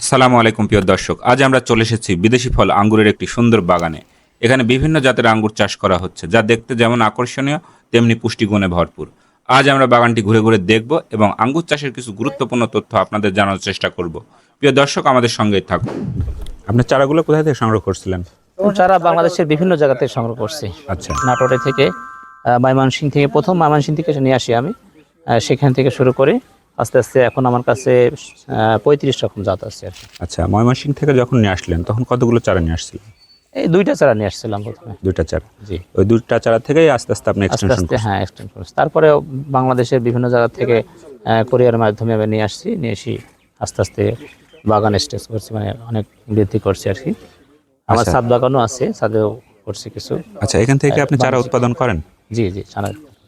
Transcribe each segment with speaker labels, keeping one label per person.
Speaker 1: আসসালামু আলাইকুম প্রিয় দর্শক, আজ আমরা চলে এসেছি বিদেশি ফল আঙ্গুরের একটি সুন্দর বাগানে। এখানে বিভিন্ন জাতের আঙ্গুর চাষ করা হচ্ছে, যা দেখতে যেমন আকর্ষণীয় তেমনি পুষ্টিগুণে ভরপুর। আজ আমরা বাগানটি ঘুরে ঘুরে দেখব এবং আঙ্গুর চাষের কিছু গুরুত্বপূর্ণ তথ্য আপনাদের জানার চেষ্টা করব। প্রিয় দর্শক, আমাদের সঙ্গেই থাকুন। আপনার চারাগুলো কোথায় থেকে সংগ্রহ করছিলেন?
Speaker 2: চারা বাংলাদেশের বিভিন্ন জায়গা থেকে সংগ্রহ করছি।
Speaker 1: আচ্ছা,
Speaker 2: নাটোরে থেকে, ময়মনসিংহ থেকে, প্রথম ময়মনসিংহ থেকে নিয়ে আসি আমি। সেখান থেকে শুরু করে আস্তে আস্তে এখন আমার কাছে 35 রকম জাত আছে আর কি।
Speaker 1: আচ্ছা, ময়মনসিংহ থেকে যখন নিয়ে আসলেন তখন কতগুলো চারা নিয়ে আসছিলেন?
Speaker 2: এই দুইটা চারা নিয়ে আসছিলাম প্রথমে।
Speaker 1: দুইটা চারা?
Speaker 2: জি,
Speaker 1: ওই দুইটা চারা থেকেই আস্তে আস্তে আপনি
Speaker 2: আস্তে
Speaker 1: এক্সটেনশন
Speaker 2: আস্তে
Speaker 1: করছেন?
Speaker 2: এক্সটেন্ড করছি। তারপরে বাংলাদেশের বিভিন্ন জায়গা থেকে কোরিয়ার মাধ্যমে আমি নিয়ে এসে আস্তে আস্তে বাগান স্টেজ করছি, মানে অনেক বৃদ্ধি করছি আর কি। আমার
Speaker 1: আচ্ছা।
Speaker 2: ছাদ বাগানও আছে, ছাদেও করছি কিছু।
Speaker 1: আচ্ছা, এখান থেকে আপনি চারা উৎপাদন করেন?
Speaker 2: জি জি,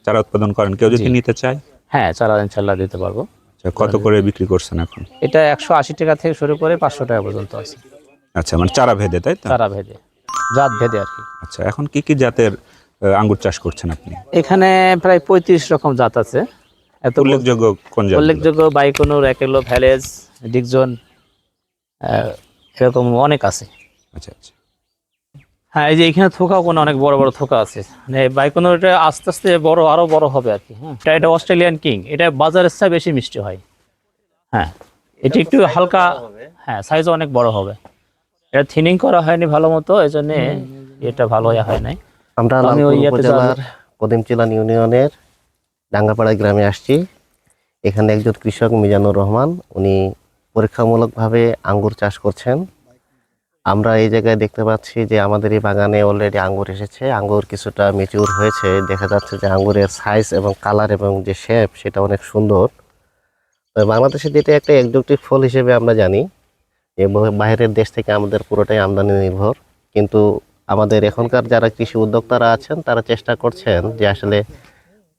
Speaker 1: চারা উৎপাদন করেন, কেউ যদি
Speaker 2: জি।
Speaker 1: নিতে চায়?
Speaker 2: হ্যাঁ, চারা ইনশাল্লাহ দিতে পারবো।
Speaker 1: আচ্ছা, কত করে বিক্রি করছেন এখন?
Speaker 2: এটা 180 টাকা থেকে শুরু করে 500 টাকা পর্যন্ত আছে,
Speaker 1: আচ্ছা, মানে চারা ভেদে, তাই তো?
Speaker 2: চারা ভেদে, জাত ভেদে আর কি।
Speaker 1: আচ্ছা, এখন কি কি জাতের আঙ্গুর চাষ করছেন আপনি?
Speaker 2: এখানে প্রায় 35 রকম জাত আছে। এত
Speaker 1: উল্লেখযোগ্য কোন জাত?
Speaker 2: উল্লেখযোগ্য বাইকনুর, একেলো, ভ্যালেজ, ডিকজন, এরকম অনেক আছে।
Speaker 1: আচ্ছা আচ্ছা।
Speaker 2: হ্যাঁ, এই যে এখানে থোকাও কোনো অনেক বড় বড় থোকা আছে। মানে বাইকনুর এটা আস্তে আস্তে আরো বড় হবে আর কি। হ্যাঁ, এটা অস্ট্রেলিয়ান কিং, এটা বাজারের চেয়ে বেশি মিষ্টি হয়। হ্যাঁ, এটি একটু হালকা, হ্যাঁ সাইজও অনেক বড় হবে। এটা থিনিং করা হয়নি ভালো মতো, এই জন্য এটা ভালো হয় নাই।
Speaker 3: আমরা
Speaker 2: আমি
Speaker 3: লালপুর
Speaker 2: ওই ইয়েতে
Speaker 3: উপজেলার কদিমচিলান ইউনিয়নের ডাঙ্গাপাড়া গ্রামে আসছি। এখানে একজন কৃষক মিজানুর রহমান, উনি পরীক্ষামূলকভাবে আঙ্গুর চাষ করছেন। আমরা এই জায়গায় দেখতে পাচ্ছি যে আমাদের এই বাগানে অলরেডি আঙ্গুর এসেছে, আঙ্গুর কিছুটা ম্যাচিউর হয়েছে। দেখা যাচ্ছে যে আঙ্গুরের সাইজ এবং কালার এবং যে শেপ সেটা অনেক সুন্দর। তবে বাংলাদেশে যেটা একটা এক্সোটিক ফল হিসেবে আমরা জানি, যে বাইরের দেশ থেকে আমাদের পুরোটাই আমদানি নির্ভর। কিন্তু আমাদের এখনকার যারা কৃষি উদ্যোক্তারা আছেন তারা চেষ্টা করছেন যে আসলে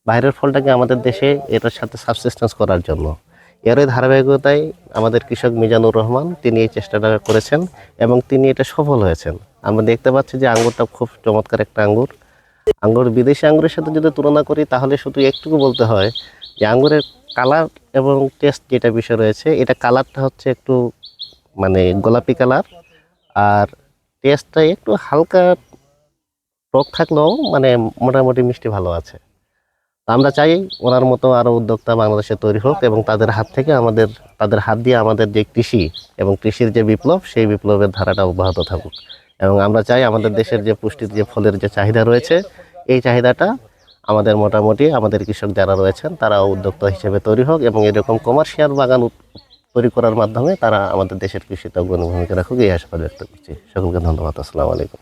Speaker 3: বাইরের ফলটাকে আমাদের দেশে এটার সাথে সাবসিস্টেন্স করার জন্য। এরই ধারাবাহিকতায় আমাদের কৃষক মিজানুর রহমান তিনি এই চেষ্টাটা করেছেন এবং তিনি এটা সফল হয়েছেন। আমরা দেখতে পাচ্ছি যে আঙ্গুরটা খুব চমৎকার একটা আঙ্গুর। আঙ্গুর বিদেশি আঙ্গুরের সাথে যদি তুলনা করি তাহলে শুধু একটুকু বলতে হয় যে আঙ্গুরের কালার এবং টেস্ট যেটা বিষয় রয়েছে, এটা কালারটা হচ্ছে একটু মানে গোলাপি কালার, আর টেস্টটা একটু হালকা টক থাকলেও মানে মোটামুটি মিষ্টি ভালো আছে। তো আমরা চাই ওনার মতো আরও উদ্যোক্তা বাংলাদেশে তৈরি হোক এবং তাদের হাত থেকে তাদের হাত দিয়ে আমাদের যে কৃষি এবং কৃষির যে বিপ্লব, সেই বিপ্লবের ধারাটা অব্যাহত থাকুক। এবং আমরা চাই আমাদের দেশের যে পুষ্টির যে ফলের যে চাহিদা রয়েছে, এই চাহিদাটা মোটামুটি আমাদের কৃষক যারা রয়েছেন তারা উদ্যোক্তা হিসেবে তৈরি হোক এবং এরকম কমার্শিয়াল বাগান তৈরি করার মাধ্যমে তারা আমাদের দেশের কৃষিতে অগ্রণী ভূমিকা রাখুক, এই আশাবাদ ব্যক্ত করছি। সকলকে ধন্যবাদ। আসসালামু আলাইকুম।